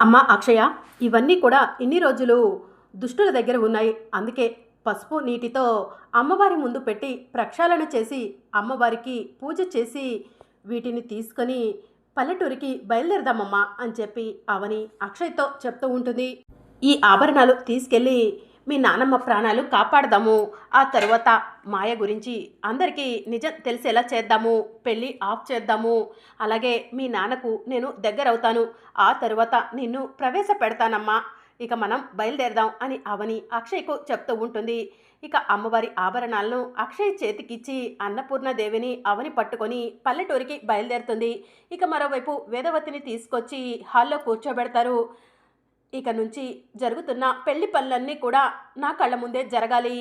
అమ్మ అక్షయ, ఇవన్నీ కూడా ఇన్ని రోజులు దుష్టుల దగ్గర ఉన్నాయి. అందుకే పసుపు నీటితో అమ్మవారి ముందు పెట్టి ప్రక్షాళన చేసి అమ్మవారికి పూజ చేసి వీటిని తీసుకొని పల్లెటూరికి బయలుదేరదామమ్మా అని చెప్పి అవని అక్షయ్తో చెప్తూ ఉంటుంది. ఈ ఆభరణాలు తీసుకెళ్ళి మీ నానమ్మ ప్రాణాలు కాపాడదాము. ఆ తర్వాత మాయ గురించి అందరికీ నిజం తెలిసేలా చేద్దాము. పెళ్ళి ఆఫ్ చేద్దాము. అలాగే మీ నాన్నకు నేను దగ్గరవుతాను. ఆ తర్వాత నిన్ను ప్రవేశపెడతానమ్మా. ఇక మనం బయలుదేరదాం అని అవని అక్షయ్కు చెప్తూ ఉంటుంది. ఇక అమ్మవారి ఆభరణాలను అక్షయ్ చేతికిచ్చి అన్నపూర్ణదేవిని అవని పట్టుకొని పల్లెటూరికి బయలుదేరుతుంది. ఇక మరోవైపు వేదవతిని తీసుకొచ్చి హాల్లో కూర్చోబెడతారు. ఇక నుంచి జరుగుతున్న పెళ్లి పనులన్నీ కూడా నా కళ్ళ ముందే జరగాలి.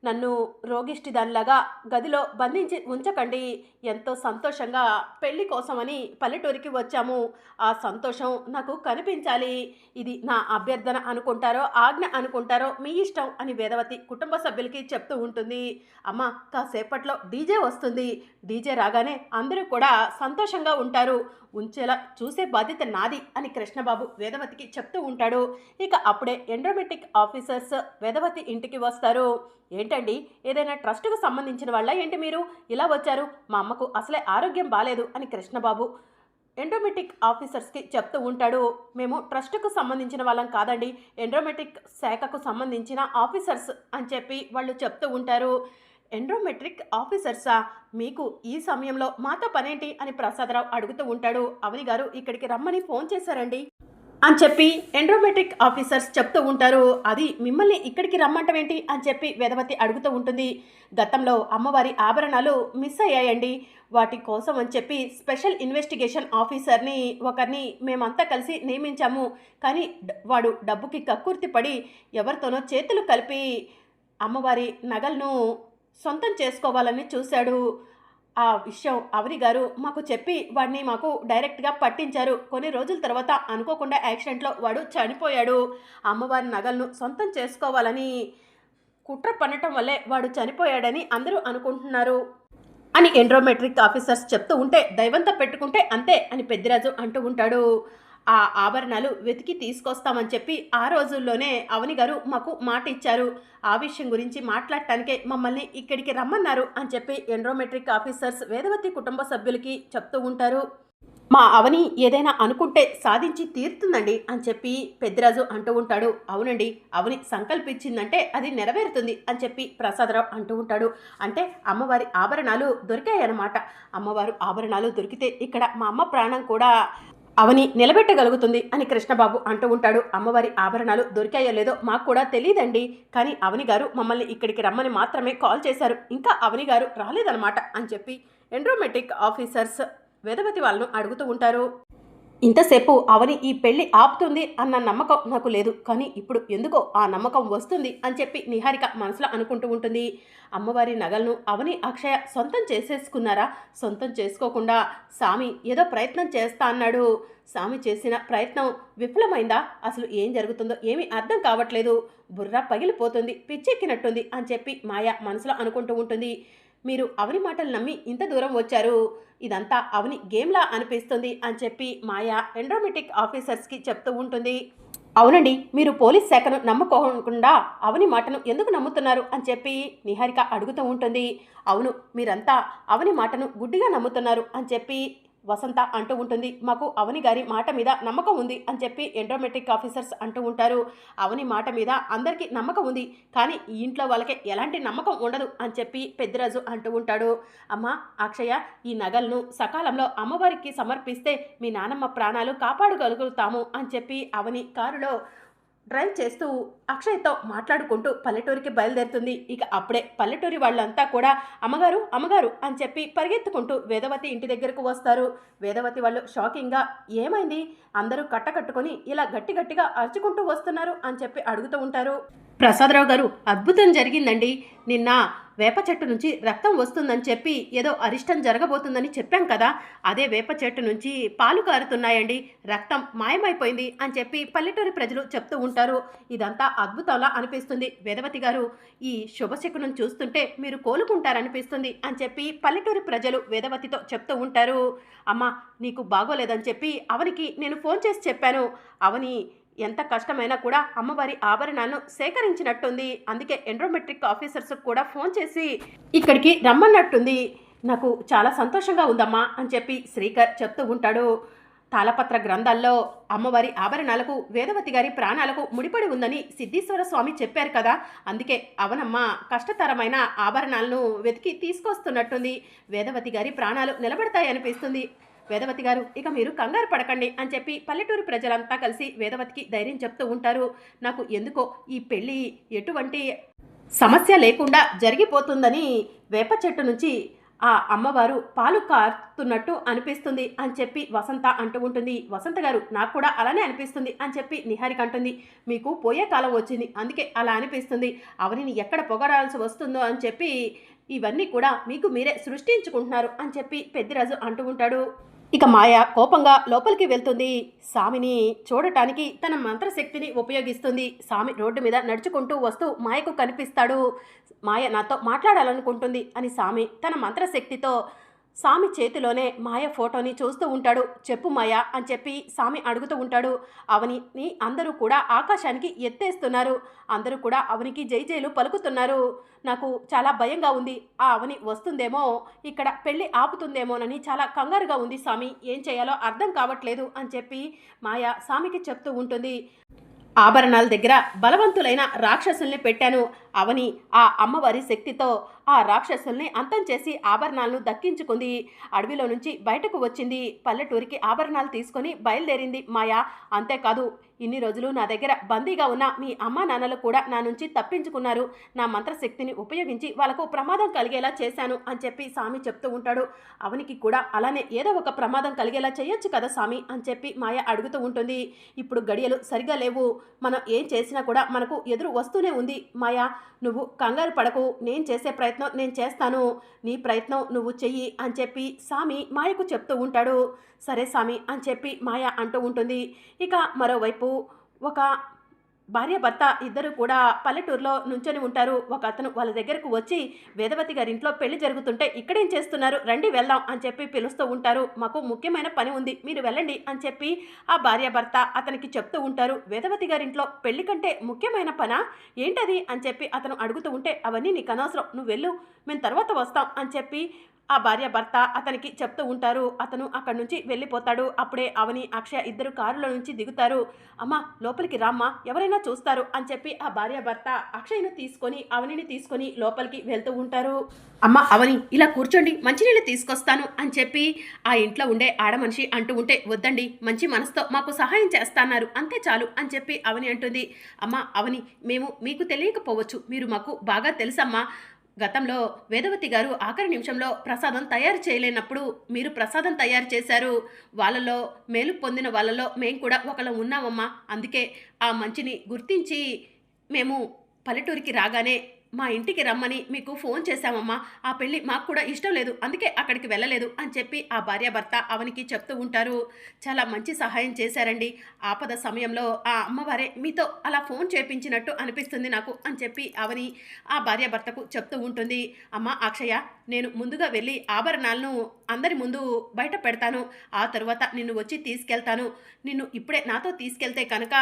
నన్ను రోగిష్టిదానిలాగా గదిలో బంధించి ఉంచకండి. ఎంతో సంతోషంగా పెళ్లి కోసమని పల్లెటూరికి వచ్చాము. ఆ సంతోషం నాకు కనిపించాలి. ఇది నా అభ్యర్థన అనుకుంటారో ఆజ్ఞ అనుకుంటారో మీ ఇష్టం అని వేదవతి కుటుంబ సభ్యులకి చెప్తూ ఉంటుంది. అమ్మ, కాసేపట్లో డీజే వస్తుంది. డీజే రాగానే అందరూ కూడా సంతోషంగా ఉంటారు. ఉంచేలా చూసే బాధ్యత నాది అని కృష్ణబాబు వేదవతికి చెప్తూ ఉంటాడు. ఇక అప్పుడే ఎండోమెట్రిక్ ఆఫీసర్స్ వేదవతి ఇంటికి వస్తారు. ఏంటండి, ఏదైనా ట్రస్టుకు సంబంధించిన వాళ్ళ ఏంటి మీరు ఇలా వచ్చారు? మా అమ్మకు అసలే ఆరోగ్యం బాలేదు అని కృష్ణబాబు ఎండోమెట్రిక్ ఆఫీసర్స్కి చెప్తూ ఉంటాడు. మేము ట్రస్టుకు సంబంధించిన వాళ్ళం కాదండి, ఎండోమెట్రిక్ శాఖకు సంబంధించిన ఆఫీసర్స్ అని చెప్పి వాళ్ళు చెప్తూ ఉంటారు. ఎండోమెట్రిక్ ఆఫీసర్సా? మీకు ఈ సమయంలో మాతో పనేంటి అని ప్రసాదరావు అడుగుతూ ఉంటాడు. అవని గారు ఇక్కడికి రమ్మని ఫోన్ చేశారండి అని చెప్పి ఎండోమెట్రిక్ ఆఫీసర్స్ చెప్తూ ఉంటారు. అది మిమ్మల్ని ఇక్కడికి రమ్మంటమేంటి అని చెప్పి వేదవతి అడుగుతూ ఉంటుంది. గతంలో అమ్మవారి ఆభరణాలు మిస్ అయ్యాయండి. వాటి కోసం అని చెప్పి స్పెషల్ ఇన్వెస్టిగేషన్ ఆఫీసర్ని ఒకరిని మేమంతా కలిసి నియమించాము. కానీ వాడు డబ్బుకి కక్కుర్తి పడి ఎవరితోనో చేతులు కలిపి అమ్మవారి నగలను సొంతం చేసుకోవాలని చూశాడు. ఆ విషయం అవని గారు మాకు చెప్పి వాడిని మాకు డైరెక్ట్గా పట్టించారు. కొన్ని రోజుల తర్వాత అనుకోకుండా యాక్సిడెంట్లో వాడు చనిపోయాడు. అమ్మవారి నగలను సొంతం చేసుకోవాలని కుట్ర పన్నటం వల్లే వాడు చనిపోయాడని అందరూ అనుకుంటున్నారు అని ఎండోమెట్రిక్ ఆఫీసర్స్ చెప్తూ ఉంటే, దైవంతో పెట్టుకుంటే అంతే అని పెద్దిరాజు అంటూ ఉంటాడు. ఆ ఆభరణాలు వెతికి తీసుకొస్తామని చెప్పి ఆ రోజుల్లోనే అవని గారు మాకు మాట ఇచ్చారు. ఆ విషయం గురించి మాట్లాడటానికే మమ్మల్ని ఇక్కడికి రమ్మన్నారు అని చెప్పి ఎండోమెట్రిక్ ఆఫీసర్స్ వేదవతి కుటుంబ సభ్యులకి చెప్తూ ఉంటారు. మా అవని ఏదైనా అనుకుంటే సాధించి తీరుతుందండి అని చెప్పి పెద్దిరాజు అంటూ ఉంటాడు. అవునండి, అవని సంకల్పించిందంటే అది నెరవేరుతుంది అని చెప్పి ప్రసాదరావు అంటూ ఉంటాడు. అంటే అమ్మవారి ఆభరణాలు దొరికాయన్నమాట. అమ్మవారు ఆభరణాలు దొరికితే ఇక్కడ మా అమ్మ ప్రాణం కూడా అవని నిలబెట్టగలుగుతుంది అని కృష్ణబాబు అంటూ ఉంటాడు. అమ్మవారి ఆభరణాలు దొరికాయో లేదో మాకు కూడా తెలియదండి, కానీ అవని గారు మమ్మల్ని ఇక్కడికి రమ్మని మాత్రమే కాల్ చేశారు. ఇంకా అవని గారు రాలేదన్నమాట అని చెప్పి ఎండోమెట్రిక్ ఆఫీసర్స్ వేదవతి వాళ్ళను అడుగుతూ ఉంటారు. ఇంతసేపు అవని ఈ పెళ్లి ఆపుతుంది అన్న నమ్మకం నాకు లేదు, కానీ ఇప్పుడు ఎందుకో ఆ నమ్మకం వస్తుంది అని చెప్పి నిహారిక మనసులో అనుకుంటూ ఉంటుంది. అమ్మవారి నగలను అవని అక్షయ సొంతం చేసేసుకున్నారా? సొంతం చేసుకోకుండా సామి ఏదో ప్రయత్నం చేస్తా అన్నాడు. సామి చేసిన ప్రయత్నం విఫలమైందా? అసలు ఏం జరుగుతుందో ఏమీ అర్థం కావట్లేదు. బుర్ర పగిలిపోతుంది, పిచ్చెక్కినట్టుంది అని చెప్పి మాయ మనసులో అనుకుంటూ ఉంటుంది. మీరు అవని మాటలు నమ్మి ఇంత దూరం వచ్చారు. ఇదంతా అవని గేమ్లా అనిపిస్తుంది అని చెప్పి మాయా ఎండోమెట్రిక్ ఆఫీసర్స్కి చెప్తూ ఉంటుంది. అవునండి, మీరు పోలీస్ శాఖను నమ్ముకోకుండా అవని మాటను ఎందుకు నమ్ముతున్నారు అని చెప్పి నిహారిక అడుగుతూ ఉంటుంది. అవును, మీరంతా అవని మాటను గుడ్డిగా నమ్ముతున్నారు అని చెప్పి వసంత అంటూ ఉంటుంది. మాకు అవని గారి మాట మీద నమ్మకం ఉంది అని చెప్పి ఎండోమెట్రిక్ ఆఫీసర్స్ అంటూ ఉంటారు. అవని మాట మీద అందరికీ నమ్మకం ఉంది, కానీ ఈ ఇంట్లో వాళ్ళకి ఎలాంటి నమ్మకం ఉండదు అని చెప్పి పెద్దిరాజు అంటూ ఉంటాడు. అమ్మ అక్షయ, ఈ నగలను సకాలంలో అమ్మవారికి సమర్పిస్తే మీ నానమ్మ ప్రాణాలు కాపాడగలుగుతాము అని చెప్పి అవని కారులో డ్రైవ్ చేస్తూ అక్షయ్తో మాట్లాడుకుంటూ పల్లెటూరికి బయలుదేరుతుంది. ఇక అప్పుడే పల్లెటూరి వాళ్ళంతా కూడా అమ్మగారు అమ్మగారు అని చెప్పి పరిగెత్తుకుంటూ వేదవతి ఇంటి దగ్గరకు వస్తారు. వేదవతి వాళ్ళు షాకింగ్గా ఏమైంది, అందరూ కట్టకట్టుకొని ఇలా గట్టి గట్టిగా అరుచుకుంటూ వస్తున్నారు అని చెప్పి అడుగుతూ ఉంటారు. ప్రసాదరావు గారు, అద్భుతం జరిగిందండి. నిన్న వేప చెట్టు నుంచి రక్తం వస్తుందని చెప్పి ఏదో అరిష్టం జరగబోతుందని చెప్పాం కదా, అదే వేప చెట్టు నుంచి పాలు కారుతున్నాయండి, రక్తం మాయమైపోయింది అని చెప్పి పల్లెటూరి ప్రజలు చెప్తూ ఉంటారు. ఇదంతా అద్భుతంలా అనిపిస్తుంది వేదవతి గారు, ఈ శుభశకునం చూస్తుంటే మీరు కోలుకుంటారనిపిస్తుంది అని చెప్పి పల్లెటూరి ప్రజలు వేదవతితో చెప్తూ ఉంటారు. అమ్మ నీకు బాగోలేదని చెప్పి అవనికి నేను ఫోన్ చేసి చెప్పాను. అవని ఎంత కష్టమైనా కూడా అమ్మవారి ఆభరణాలను సేకరించినట్టుంది, అందుకే ఎండ్రోమెట్రిక్ ఆఫీసర్స్ కూడా ఫోన్ చేసి ఇక్కడికి రమ్మన్నట్టుంది, నాకు చాలా సంతోషంగా ఉందమ్మా అని చెప్పి శ్రీకర్ చెప్తూ ఉంటాడు. తాళపత్ర గ్రంథాల్లో అమ్మవారి ఆభరణాలకు వేదవతి గారి ప్రాణాలకు ముడిపడి ఉందని సిద్ధేశ్వర స్వామి చెప్పారు కదా, అందుకే అవనమ్మ కష్టతరమైన ఆభరణాలను వెతికి తీసుకొస్తున్నట్టుంది, వేదవతి గారి ప్రాణాలు నిలబడతాయనిపిస్తుంది. వేదవతి గారు ఇక మీరు కంగారు పడకండి అని చెప్పి పల్లెటూరు ప్రజలంతా కలిసి వేదవతికి ధైర్యం చెప్తూ ఉంటారు. నాకు ఎందుకో ఈ పెళ్ళి ఎటువంటి సమస్య లేకుండా జరిగిపోతుందని వేప చెట్టు నుంచి ఆ అమ్మవారు పాలు కారుతున్నట్టు అనిపిస్తుంది అని చెప్పి వసంత అంటూ ఉంటుంది. వసంత గారు నాకు కూడా అలానే అనిపిస్తుంది అని చెప్పి నిహారిక అంటుంది. మీకు పోయే కాలం వచ్చింది అందుకే అలా అనిపిస్తుంది, అవనిని ఎక్కడ పొగడాల్సి వస్తుందో అని చెప్పి ఇవన్నీ కూడా మీకు మీరే సృష్టించుకుంటున్నారు అని చెప్పి పెద్దిరాజు అంటూ ఉంటాడు. ఇక మాయ కోపంగా లోపలికి వెళ్తుంది. సామిని చూడటానికి తన మంత్రశక్తిని ఉపయోగిస్తుంది. సామి రోడ్డు మీద నడుచుకుంటూ వస్తూ మాయకు కనిపిస్తాడు. మాయ నాతో మాట్లాడాలనుకుంటుంది అని సామి తన మంత్రశక్తితో సామి చేతిలోనే మాయ ఫోటోని చూస్తూ ఉంటాడు. చెప్పు మాయ అని చెప్పి సామి అడుగుతూ ఉంటాడు. అవనిని అందరూ కూడా ఆకాశానికి ఎత్తేస్తున్నారు, అందరూ కూడా అవనికి జై జైలు పలుకుతున్నారు, నాకు చాలా భయంగా ఉంది, ఆ అవని వస్తుందేమో ఇక్కడ పెళ్ళి ఆపుతుందేమోనని చాలా కంగారుగా ఉంది సామి, ఏం చేయాలో అర్థం కావట్లేదు అని చెప్పి మాయ సామికి చెప్తూ ఉంటుంది. ఆభరణాల దగ్గర బలవంతులైన రాక్షసుల్ని పెట్టాను, అవని ఆ అమ్మవారి శక్తితో ఆ రాక్షసుల్ని అంతం చేసి ఆభరణాలను దక్కించుకుంది, అడవిలో నుంచి బయటకు వచ్చింది, పల్లెటూరికి ఆభరణాలు తీసుకొని బయలుదేరింది మాయ. అంతేకాదు ఇన్ని రోజులు నా దగ్గర బందీగా ఉన్న మీ అమ్మా నాన్నలు కూడా నా నుంచి తప్పించుకున్నారు, నా మంత్రశక్తిని ఉపయోగించి వాళ్ళకు ప్రమాదం కలిగేలా చేశాను అని చెప్పి సామి చెప్తూ ఉంటాడు. అవనికి కూడా అలానే ఏదో ఒక ప్రమాదం కలిగేలా చేయొచ్చు కదా సామి అని చెప్పి మాయ అడుగుతూ ఉంటుంది. ఇప్పుడు గడియలు సరిగా లేవు, మనం ఏం చేసినా కూడా మనకు ఎదురు వస్తూనే ఉంది మాయ, నువ్వు కంగారు పడకు, నేను చేసే ప్రయత్నం నేను చేస్తాను, నీ ప్రయత్నం నువ్వు చెయ్యి అని చెప్పి సామి మాయకు చెప్తూ ఉంటాడు. సరే సామి అని చెప్పి మాయ అంటూ ఉంటుంది. ఇక మరోవైపు ఒక భార్యాభర్త ఇద్దరు కూడా పల్లెటూరులో నుంచొని ఉంటారు. ఒక అతను వాళ్ళ దగ్గరకు వచ్చి వేదవతి గారి ఇంట్లో పెళ్లి జరుగుతుంటే ఇక్కడేం చేస్తున్నారు, రండి వెళ్దాం అని చెప్పి పిలుస్తూ ఉంటారు. మాకు ముఖ్యమైన పని ఉంది, మీరు వెళ్ళండి అని చెప్పి ఆ భార్యాభర్త అతనికి చెప్తూ ఉంటారు. వేదవతి గారి ఇంట్లో పెళ్లి కంటే ముఖ్యమైన పనా ఏంటది అని చెప్పి అతను అడుగుతూ ఉంటే, అవన్నీ నీకు అనవసరం, నువ్వు వెళ్ళు, మేము తర్వాత వస్తాం అని చెప్పి ఆ భార్యాభర్త అతనికి చెప్తూ ఉంటారు. అతను అక్కడి నుంచి వెళ్ళిపోతాడు. అప్పుడే అవని అక్షయ ఇద్దరు కారులో నుంచి దిగుతారు. అమ్మ లోపలికి రామ్మా, ఎవరైనా చూస్తారు అని చెప్పి ఆ భార్యాభర్త అక్షయ్ను తీసుకొని అవనిని తీసుకొని లోపలికి వెళ్తూ ఉంటారు. అమ్మ అవని ఇలా కూర్చోండి, మంచినీళ్ళు తీసుకొస్తాను అని చెప్పి ఆ ఇంట్లో ఉండే ఆడమనిషి అంటూ ఉంటే, వద్దండి మంచి మనసుతో మాకు సహాయం చేస్తున్నారు అంతే చాలు అని చెప్పి అవని అంటుంది. అమ్మ అవని, మేము మీకు తెలియకపోవచ్చు, మీరు మాకు బాగా తెలుసమ్మా, గతంలో వేదవతి గారు ఆఖరి నిమిషంలో ప్రసాదం తయారు చేయలేనప్పుడు మీరు ప్రసాదం తయారు చేశారు, వాళ్ళలో మేలు పొందిన వాళ్ళలో మేము కూడా ఒకళ్ళం ఉన్నామమ్మా, అందుకే ఆ మంచిని గుర్తించి మేము పల్లెటూరికి రాగానే మా ఇంటికి రమ్మని మీకు ఫోన్ చేశామమ్మా, ఆ పెళ్ళి మాకు కూడా ఇష్టం లేదు అందుకే అక్కడికి వెళ్ళలేదు అని చెప్పి ఆ భార్యాభర్త అవనికి చెప్తూ ఉంటారు. చాలా మంచి సహాయం చేశారండి, ఆపద సమయంలో ఆ అమ్మవారే మీతో అలా ఫోన్ చేపించినట్టు అనిపిస్తుంది నాకు అని చెప్పి అవని ఆ భార్యాభర్తకు చెప్తూ ఉంటుంది. అమ్మ అక్షయ, నేను ముందుగా వెళ్ళి ఆభరణాలను అందరి ముందు బయట పెడతాను, ఆ తరువాత నిన్ను వచ్చి తీసుకెళ్తాను, నిన్ను ఇప్పుడే నాతో తీసుకెళ్తే కనుక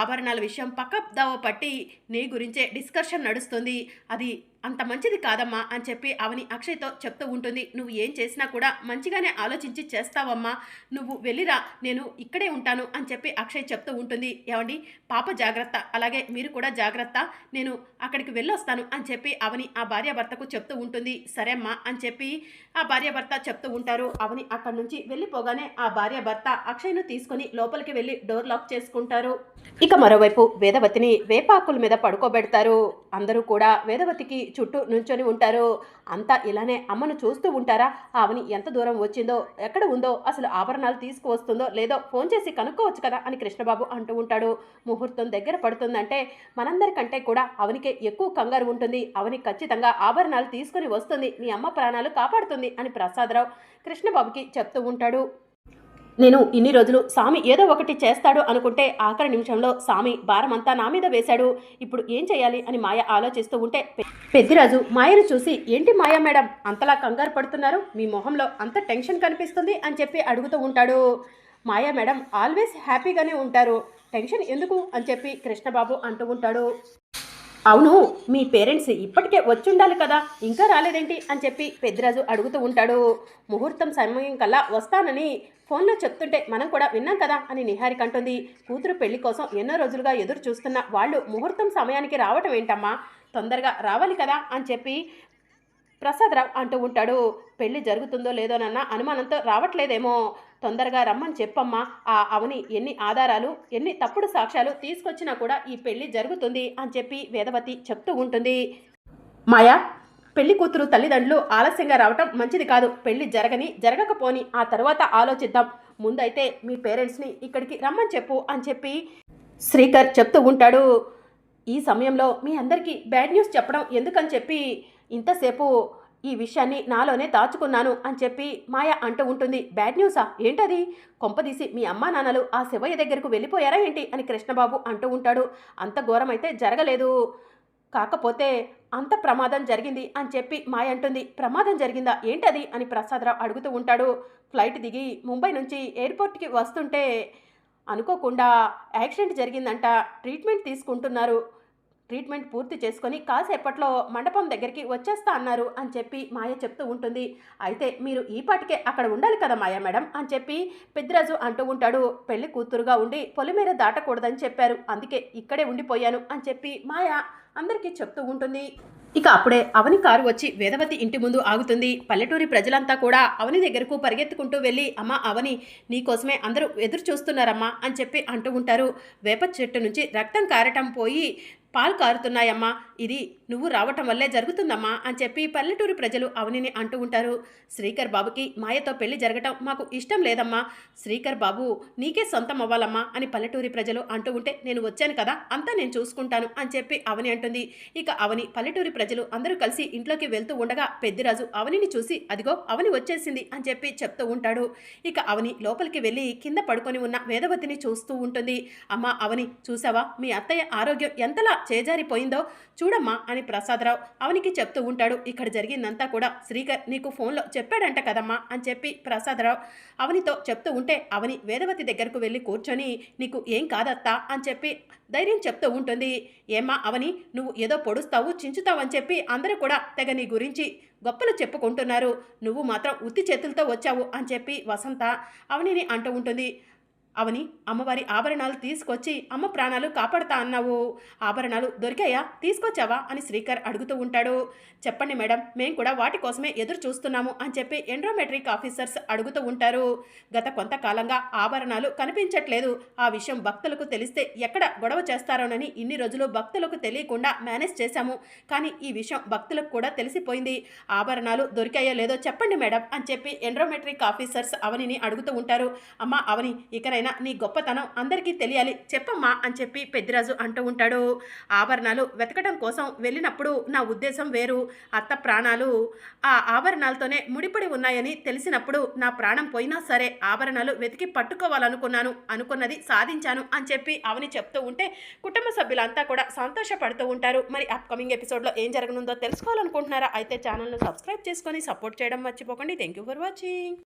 ఆభరణాల విషయం పక్క దావ పట్టి నీ గురించే డిస్కషన్ నడుస్తుంది, అది అంత మంచిది కాదమ్మా అని చెప్పి అవని అక్షయ్తో చెప్తూ ఉంటుంది. నువ్వు ఏం చేసినా కూడా మంచిగానే ఆలోచించి చేస్తావమ్మా, నువ్వు వెళ్ళిరా, నేను ఇక్కడే ఉంటాను అని చెప్పి అక్షయ్ చెప్తూ ఉంటుంది. ఏమండి పాప జాగ్రత్త, అలాగే మీరు కూడా జాగ్రత్త, నేను అక్కడికి వెళ్ళొస్తాను అని చెప్పి అవని ఆ భార్యాభర్తకు చెప్తూ ఉంటుంది. సరే అమ్మా అని చెప్పి ఆ భార్యాభర్త చెప్తూ ఉంటారు. అవని అక్కడి నుంచి వెళ్ళిపోగానే ఆ భార్యాభర్త అక్షయ్ను తీసుకొని లోపలికి వెళ్ళి డోర్ లాక్ చేసుకుంటారు. ఇక మరోవైపు వేదవతిని వేపాకుల మీద పడుకోబెడతారు. అందరూ కూడా వేదవతికి చుట్టూ నుంచొని ఉంటారు. అంతా ఇలానే అమ్మను చూస్తూ ఉంటారా? అవని ఎంత దూరం వచ్చిందో, ఎక్కడ ఉందో, అసలు ఆభరణాలు తీసుకువస్తుందో లేదో ఫోన్ చేసి కనుక్కోవచ్చు కదా అని కృష్ణబాబు అంటూ ఉంటాడు. ముహూర్తం దగ్గర పడుతుందంటే మనందరికంటే కూడా అవనికి ఎక్కువ కంగారు ఉంటుంది. అవని ఖచ్చితంగా ఆభరణాలు తీసుకుని వస్తుంది, మీ అమ్మ ప్రాణాలు కాపాడుతుంది అని ప్రసాదరావు కృష్ణబాబుకి చెప్తూ ఉంటాడు. నేను ఇన్ని రోజులు స్వామి ఏదో ఒకటి చేస్తాడు అనుకుంటే ఆఖరి నిమిషంలో స్వామి భారమంతా నా మీద వేశాడు. ఇప్పుడు ఏం చేయాలి అని మాయ ఆలోచిస్తూ ఉంటే పెద్దిరాజు మాయను చూసి, ఏంటి మాయా మేడం అంతలా కంగారు పడుతున్నారు, మీ మొహంలో అంత టెన్షన్ కనిపిస్తుంది అని చెప్పి అడుగుతూ ఉంటాడు. మాయా మేడం ఆల్వేస్ హ్యాపీగానే ఉంటారు, టెన్షన్ ఎందుకు అని చెప్పి కృష్ణబాబు అంటూ ఉంటాడు. అవును, మీ పేరెంట్స్ ఇప్పటికే వచ్చుండాలి కదా, ఇంకా రాలేదేంటి అని చెప్పి పెద్దిరాజు అడుగుతూ ఉంటాడు. ముహూర్తం సమయం కల్లా వస్తానని ఫోన్లో చెప్తుంటే మనం కూడా విన్నాం కదా అని నిహారిక అంటుంది. కూతురు పెళ్లి కోసం ఎన్నో రోజులుగా ఎదురు చూస్తున్న వాళ్ళు ముహూర్తం సమయానికి రావటం ఏంటమ్మా, తొందరగా రావాలి కదా అని చెప్పి ప్రసాదరావు అంటూ ఉంటాడు. పెళ్లి జరుగుతుందో లేదోనన్న అనుమానంతో రావట్లేదేమో, తొందరగా రమ్మని చెప్పమ్మా. ఆ అవని ఎన్ని ఆధారాలు ఎన్ని తప్పుడు సాక్ష్యాలు తీసుకొచ్చినా కూడా ఈ పెళ్లి జరుగుతుంది అని చెప్పి వేదవతి చెప్తూ ఉంటుంది. మాయా, పెళ్లి కూతురు తల్లిదండ్రులు ఆలస్యంగా రావటం మంచిది కాదు, పెళ్లి జరగకపోని ఆ తర్వాత ఆలోచిద్దాం, ముందైతే మీ పేరెంట్స్ని ఇక్కడికి రమ్మని చెప్పు అని చెప్పి శ్రీకర్ చెప్తూ ఉంటాడు. ఈ సమయంలో మీ అందరికీ బ్యాడ్ న్యూస్ చెప్పడం ఎందుకని చెప్పి ఇంతసేపు ఈ విషయాన్ని నాలోనే దాచుకున్నాను అని చెప్పి మాయ అంటూ ఉంటుంది. బ్యాడ్ న్యూసా, ఏంటది, కొంపదీసి మీ అమ్మా నాన్నలు ఆ శివయ్య దగ్గరకు వెళ్ళిపోయారా ఏంటి అని కృష్ణబాబు అంటూ ఉంటాడు. అంత ఘోరమైతే జరగలేదు, కాకపోతే అంత ప్రమాదం జరిగింది అని చెప్పి మాయ అంటుంది. ప్రమాదం జరిగిందా, ఏంటది అని ప్రసాదరావు అడుగుతూ ఉంటాడు. ఫ్లైట్ దిగి ముంబై నుంచి ఎయిర్పోర్ట్కి వస్తుంటే అనుకోకుండా యాక్సిడెంట్ జరిగిందంట, ట్రీట్మెంట్ తీసుకుంటున్నారు, ట్రీట్మెంట్ పూర్తి చేసుకొని కాసేపట్లో మండపం దగ్గరికి వచ్చేస్తా అన్నారు అని చెప్పి మాయ చెప్తూ ఉంటుంది. అయితే మీరు ఈ పాటికే అక్కడ ఉండాలి కదా మాయా మేడం అని చెప్పి పెద్దిరాజు అంటూ ఉంటాడు. పెళ్లి కూతురుగా ఉండి పొలిమేర దాటకూడదని చెప్పారు, అందుకే ఇక్కడే ఉండిపోయాను అని చెప్పి మాయ అందరికీ చెప్తూ ఉంటుంది. ఇక అప్పుడే అవని కారు వచ్చి వేదవతి ఇంటి ముందు ఆగుతుంది. పల్లెటూరి ప్రజలంతా కూడా అవని దగ్గరకు పరిగెత్తుకుంటూ వెళ్ళి, అమ్మ అవని, నీకోసమే అందరూ ఎదురు చూస్తున్నారమ్మా అని చెప్పి అంటూ ఉంటారు. వేప చెట్టు నుంచి రక్తం కారటం పోయి పాలు కారుతున్నాయమ్మా, ఇది నువ్వు రావటం వల్లే జరుగుతుందమ్మా అని చెప్పి పల్లెటూరి ప్రజలు అవనిని అంటూ ఉంటారు. శ్రీకర్ బాబుకి మాయతో పెళ్లి జరగటం మాకు ఇష్టం లేదమ్మా, శ్రీకర్ బాబు నీకే సొంతం అవ్వాలమ్మా అని పల్లెటూరి ప్రజలు అంటూ ఉంటే, నేను వచ్చాను కదా అంతా నేను చూసుకుంటాను అని చెప్పి అవని అంటుంది. ఇక అవని పల్లెటూరి ప్రజలు అందరూ కలిసి ఇంట్లోకి వెళ్తూ ఉండగా పెద్దిరాజు అవనిని చూసి, అదిగో అవని వచ్చేసింది అని చెప్పి చెప్తూ ఉంటాడు. ఇక అవని లోపలికి వెళ్ళి కింద పడుకొని ఉన్న వేదవతిని చూస్తూ ఉంటుంది. అమ్మ అవని, చూసావా మీ అత్తయ్య ఆరోగ్యం ఎంతలా చేజారిపోయిందో చూడమ్మా అని ప్రసాదరావు అవనికి చెప్తూ ఉంటాడు. ఇక్కడ జరిగిందంతా కూడా శ్రీకర్ నీకు ఫోన్లో చెప్పాడంట కదమ్మా అని చెప్పి ప్రసాదరావు అవనితో చెప్తూ ఉంటే, అవని వేదవతి దగ్గరకు వెళ్ళి కూర్చొని, నీకు ఏం కాదత్తా అని చెప్పి ధైర్యం చెప్తూ ఉంటుంది. ఏమ్మా అవని, నువ్వు ఏదో పొడుస్తావు చించుతావు అని చెప్పి అందరూ కూడా తెగ నీ గురించి గొప్పలు చెప్పుకుంటున్నారు, నువ్వు మాత్రం ఉత్తి చేతులతో వచ్చావు అని చెప్పి వసంత అవనిని అంటూ ఉంటుంది. అవని, అమ్మవారి ఆభరణాలు తీసుకొచ్చి అమ్మ ప్రాణాలు కాపాడుతా అన్నావు, ఆభరణాలు దొరికాయా, తీసుకొచ్చావా అని శ్రీకర్ అడుగుతూ ఉంటాడు. చెప్పండి మేడం, మేము కూడా వాటి కోసమే ఎదురు చూస్తున్నాము అని చెప్పి ఎండ్రోమెట్రిక్ ఆఫీసర్స్ అడుగుతూ ఉంటారు. గత కొంతకాలంగా ఆభరణాలు కనిపించట్లేదు, ఆ విషయం భక్తులకు తెలిస్తే ఎక్కడ గొడవ చేస్తారోనని ఇన్ని రోజులు భక్తులకు తెలియకుండా మేనేజ్ చేశాము, కానీ ఈ విషయం భక్తులకు కూడా తెలిసిపోయింది, ఆభరణాలు దొరికాయో లేదో చెప్పండి మేడం అని చెప్పి ఎండ్రోమెట్రిక్ ఆఫీసర్స్ అవనిని అడుగుతూ ఉంటారు. అమ్మ అవని, ఇకనైనా నీ గొప్పతనం అందరికీ తెలియాలి, చెప్పమ్మా అని చెప్పి పెద్దిరాజు అంటూ ఉంటాడు. ఆభరణాలు వెతకడం కోసం వెళ్ళినప్పుడు నా ఉద్దేశం వేరు, అత్త ప్రాణాలు ఆ ఆభరణాలతోనే ముడిపడి ఉన్నాయని తెలిసినప్పుడు నా ప్రాణం పోయినా సరే ఆభరణాలు వెతికి పట్టుకోవాలనుకున్నాను, అనుకున్నది సాధించాను అని చెప్పి అవని చెప్తూ ఉంటే కుటుంబ సభ్యులంతా కూడా సంతోషపడుతూ ఉంటారు. మరి అప్కమింగ్ ఎపిసోడ్లో ఏం జరగనుందో తెలుసుకోవాలనుకుంటున్నారా? అయితే ఛానల్ను సబ్స్క్రైబ్ చేసుకొని సపోర్ట్ చేయడం మర్చిపోకండి. Thank you for watching.